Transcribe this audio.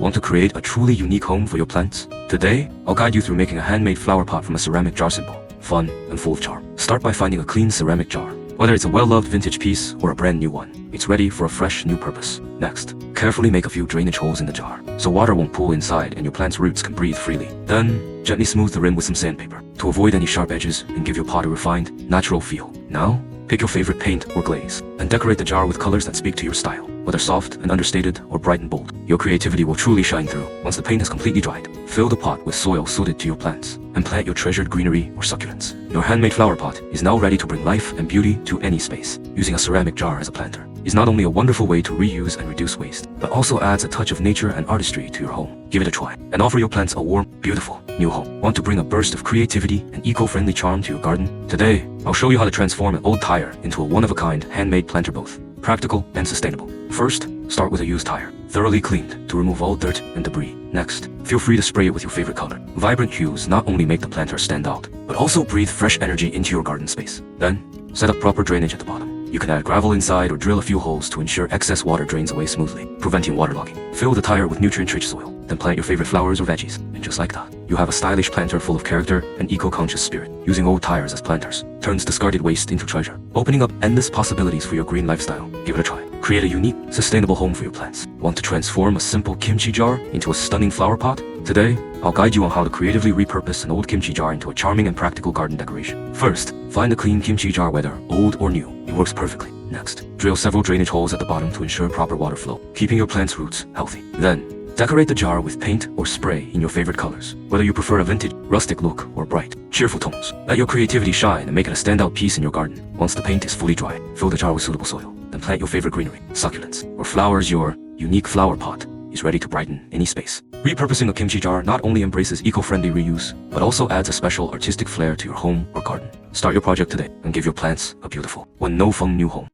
Want to create a truly unique home for your plants? Today, I'll guide you through making a handmade flower pot from a ceramic jar simple, fun, and full of charm. Start by finding a clean ceramic jar. Whether it's a well-loved vintage piece or a brand new one, it's ready for a fresh new purpose. Next, carefully make a few drainage holes in the jar, so water won't pool inside and your plant's roots can breathe freely. Then, gently smooth the rim with some sandpaper, to avoid any sharp edges and give your pot a refined, natural feel. Now, pick your favorite paint or glaze, and decorate the jar with colors that speak to your style. Whether soft and understated or bright and bold, your creativity will truly shine through. Once the paint has completely dried, fill the pot with soil suited to your plants, and plant your treasured greenery or succulents. Your handmade flower pot is now ready to bring life and beauty to any space. Using a ceramic jar as a planter is not only a wonderful way to reuse and reduce waste, but also adds a touch of nature and artistry to your home. Give it a try, and offer your plants a warm, beautiful, new home. Want to bring a burst of creativity and eco-friendly charm to your garden? Today, I'll show you how to transform an old tire into a one-of-a-kind handmade planter, both practical and sustainable. First, start with a used tire, thoroughly cleaned to remove all dirt and debris. Next, feel free to spray it with your favorite color. Vibrant hues not only make the planter stand out, but also breathe fresh energy into your garden space. Then, set up proper drainage at the bottom. You can add gravel inside or drill a few holes to ensure excess water drains away smoothly, preventing waterlogging. Fill the tire with nutrient-rich soil, then plant your favorite flowers or veggies. And just like that, you have a stylish planter full of character and eco-conscious spirit. Using old tires as planters turns discarded waste into treasure, opening up endless possibilities for your green lifestyle. Give it a try. Create a unique, sustainable home for your plants. Want to transform a simple kimchi jar into a stunning flower pot? Today, I'll guide you on how to creatively repurpose an old kimchi jar into a charming and practical garden decoration. First, find a clean kimchi jar, whether old or new. It works perfectly. Next, drill several drainage holes at the bottom to ensure proper water flow, keeping your plant's roots healthy. Then, decorate the jar with paint or spray in your favorite colors, whether you prefer a vintage, rustic look or bright, cheerful tones. Let your creativity shine and make it a standout piece in your garden. Once the paint is fully dry, fill the jar with suitable soil. Then plant your favorite greenery, succulents, or flowers. Your unique flower pot is ready to brighten any space. Repurposing a kimchi jar not only embraces eco-friendly reuse, but also adds a special artistic flair to your home or garden. Start your project today and give your plants a beautiful, one no-fun new home.